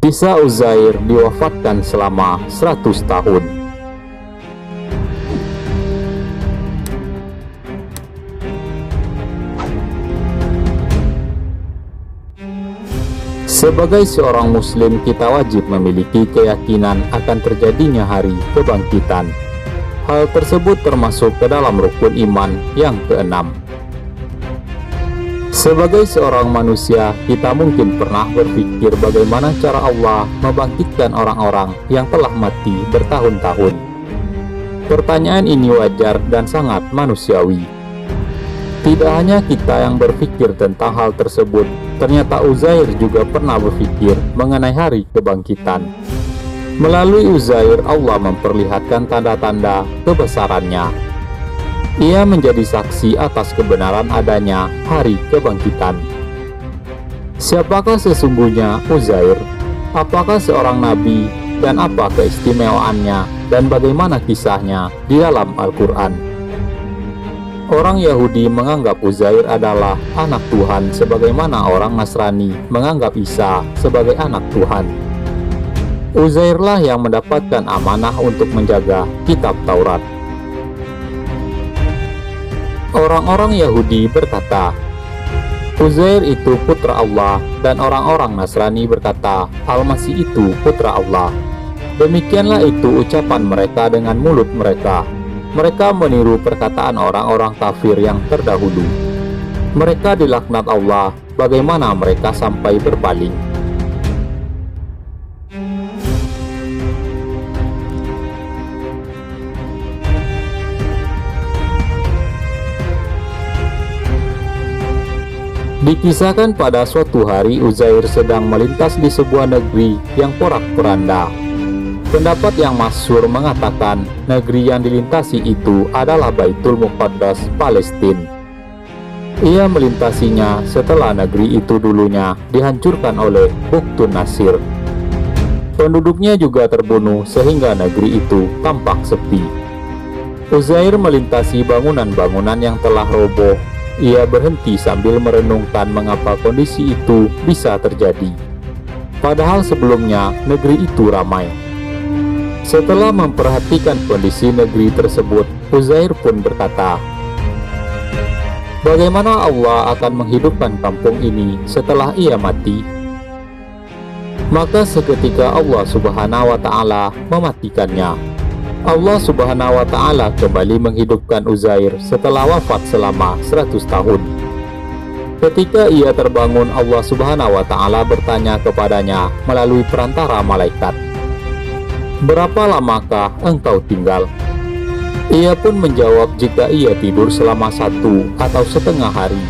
Kisah Uzair diwafatkan selama 100 tahun. Sebagai seorang muslim, kita wajib memiliki keyakinan akan terjadinya hari kebangkitan. Hal tersebut termasuk ke dalam rukun iman yang keenam. Sebagai seorang manusia, kita mungkin pernah berpikir bagaimana cara Allah membangkitkan orang-orang yang telah mati bertahun-tahun. Pertanyaan ini wajar dan sangat manusiawi. Tidak hanya kita yang berpikir tentang hal tersebut, ternyata Uzair juga pernah berpikir mengenai hari kebangkitan. Melalui Uzair, Allah memperlihatkan tanda-tanda kebesarannya. Ia menjadi saksi atas kebenaran adanya hari kebangkitan. Siapakah sesungguhnya Uzair? Apakah seorang nabi? Dan apa keistimewaannya? Dan bagaimana kisahnya di dalam Al-Quran? Orang Yahudi menganggap Uzair adalah anak Tuhan, sebagaimana orang Nasrani menganggap Isa sebagai anak Tuhan. Uzairlah yang mendapatkan amanah untuk menjaga kitab Taurat. Orang-orang Yahudi berkata, Uzair itu putra Allah, dan orang-orang Nasrani berkata, Al-Masih itu putra Allah. Demikianlah itu ucapan mereka dengan mulut mereka. Mereka meniru perkataan orang-orang kafir yang terdahulu. Mereka dilaknat Allah, bagaimana mereka sampai berpaling. Dikisahkan pada suatu hari Uzair sedang melintas di sebuah negeri yang porak-poranda. Pendapat yang masyhur mengatakan negeri yang dilintasi itu adalah Baitul Muqaddas, Palestina. Ia melintasinya setelah negeri itu dulunya dihancurkan oleh Buktun Nasir. Penduduknya juga terbunuh sehingga negeri itu tampak sepi. Uzair melintasi bangunan-bangunan yang telah roboh. Ia berhenti sambil merenungkan mengapa kondisi itu bisa terjadi. Padahal sebelumnya negeri itu ramai. Setelah memperhatikan kondisi negeri tersebut, Uzair pun berkata, bagaimana Allah akan menghidupkan kampung ini setelah ia mati? Maka seketika Allah Subhanahu wa Ta'ala mematikannya. Allah Subhanahu wa Ta'ala kembali menghidupkan Uzair setelah wafat selama 100 tahun. Ketika ia terbangun, Allah Subhanahu wa Ta'ala bertanya kepadanya melalui perantara malaikat, berapa lamakah engkau tinggal? Ia pun menjawab jika ia tidur selama 1 atau setengah hari.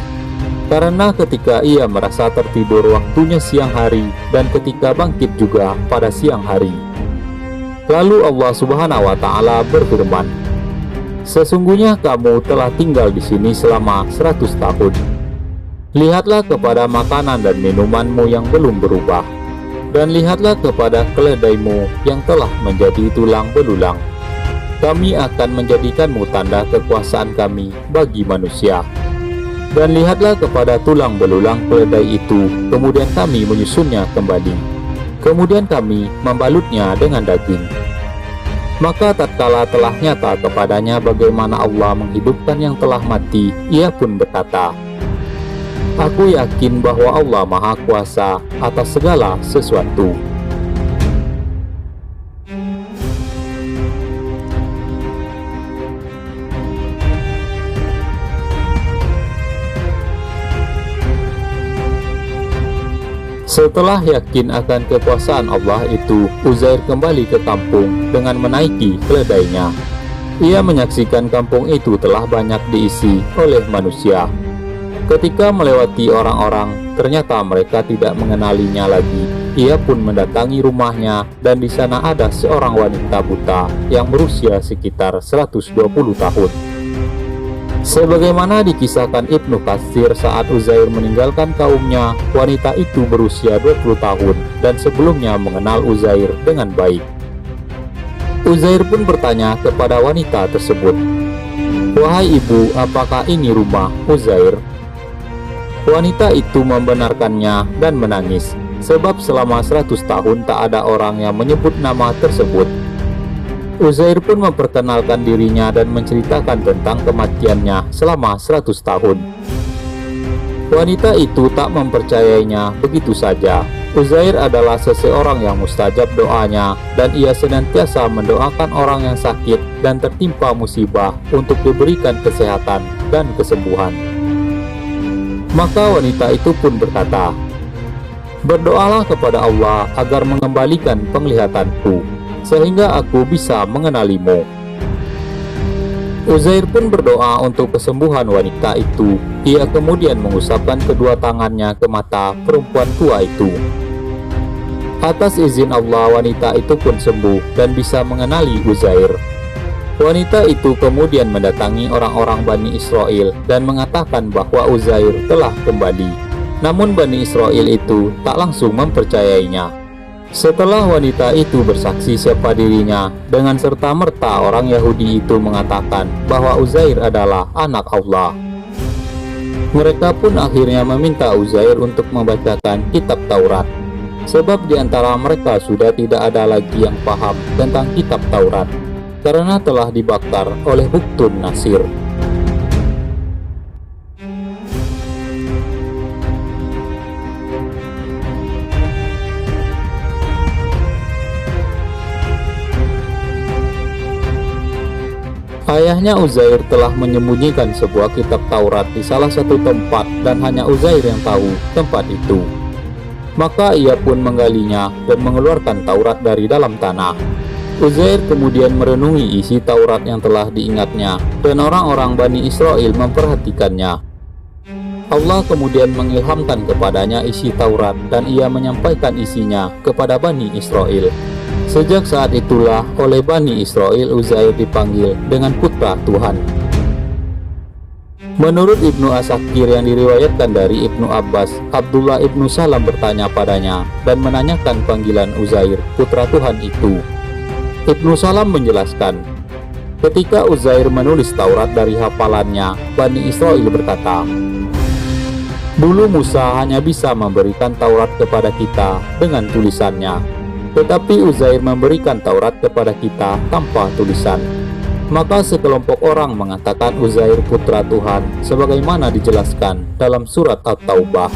Karena ketika ia merasa tertidur waktunya siang hari, dan ketika bangkit juga pada siang hari. Lalu Allah Subhanahu wa Ta'ala berfirman, sesungguhnya kamu telah tinggal di sini selama 100 tahun. Lihatlah kepada makanan dan minumanmu yang belum berubah, dan lihatlah kepada keledaimu yang telah menjadi tulang belulang. Kami akan menjadikanmu tanda kekuasaan kami bagi manusia. Dan lihatlah kepada tulang belulang keledai itu, kemudian kami menyusunnya kembali. Kemudian kami membalutnya dengan daging. Maka tatkala telah nyata kepadanya bagaimana Allah menghidupkan yang telah mati, ia pun berkata, aku yakin bahwa Allah Maha Kuasa atas segala sesuatu. Setelah yakin akan kekuasaan Allah itu, Uzair kembali ke kampung dengan menaiki keledainya. Ia menyaksikan kampung itu telah banyak diisi oleh manusia. Ketika melewati orang-orang, ternyata mereka tidak mengenalinya lagi. Ia pun mendatangi rumahnya, dan di sana ada seorang wanita buta yang berusia sekitar 120 tahun. Sebagaimana dikisahkan Ibnu Katsir, saat Uzair meninggalkan kaumnya, wanita itu berusia 20 tahun dan sebelumnya mengenal Uzair dengan baik. Uzair pun bertanya kepada wanita tersebut, wahai ibu, apakah ini rumah Uzair? Wanita itu membenarkannya dan menangis. sebab selama 100 tahun tak ada orang yang menyebut nama tersebut. Uzair pun memperkenalkan dirinya dan menceritakan tentang kematiannya selama 100 tahun. Wanita itu tak mempercayainya begitu saja. Uzair adalah seseorang yang mustajab doanya, dan ia senantiasa mendoakan orang yang sakit dan tertimpa musibah untuk diberikan kesehatan dan kesembuhan. Maka wanita itu pun berkata, "Berdoalah kepada Allah agar mengembalikan penglihatanku, sehingga aku bisa mengenalimu." Uzair pun berdoa untuk kesembuhan wanita itu. Ia kemudian mengusapkan kedua tangannya ke mata perempuan tua itu. Atas izin Allah, wanita itu pun sembuh dan bisa mengenali Uzair. Wanita itu kemudian mendatangi orang-orang Bani Israel dan mengatakan bahwa Uzair telah kembali. Namun Bani Israel itu tak langsung mempercayainya. Setelah wanita itu bersaksi siapa dirinya, dengan serta-merta orang Yahudi itu mengatakan bahwa Uzair adalah anak Allah. Mereka pun akhirnya meminta Uzair untuk membacakan kitab Taurat, sebab di antara mereka sudah tidak ada lagi yang paham tentang kitab Taurat, karena telah dibakar oleh Buktun Nasir. Ayahnya Uzair telah menyembunyikan sebuah kitab Taurat di salah satu tempat dan hanya Uzair yang tahu tempat itu. Maka ia pun menggalinya dan mengeluarkan Taurat dari dalam tanah. Uzair kemudian merenungi isi Taurat yang telah diingatnya, dan orang-orang Bani Israel memperhatikannya. Allah kemudian mengilhamkan kepadanya isi Taurat dan ia menyampaikan isinya kepada Bani Israel. Sejak saat itulah oleh Bani Israel Uzair dipanggil dengan putra Tuhan. Menurut Ibnu Asakir yang diriwayatkan dari Ibnu Abbas, Abdullah Ibnu Salam bertanya padanya dan menanyakan panggilan Uzair, putra Tuhan itu. Ibnu Salam menjelaskan, ketika Uzair menulis Taurat dari hafalannya, Bani Israel berkata, "Dulu Musa hanya bisa memberikan Taurat kepada kita dengan tulisannya, tetapi Uzair memberikan Taurat kepada kita tanpa tulisan." Maka sekelompok orang mengatakan Uzair putra Tuhan, sebagaimana dijelaskan dalam surat At-Taubah.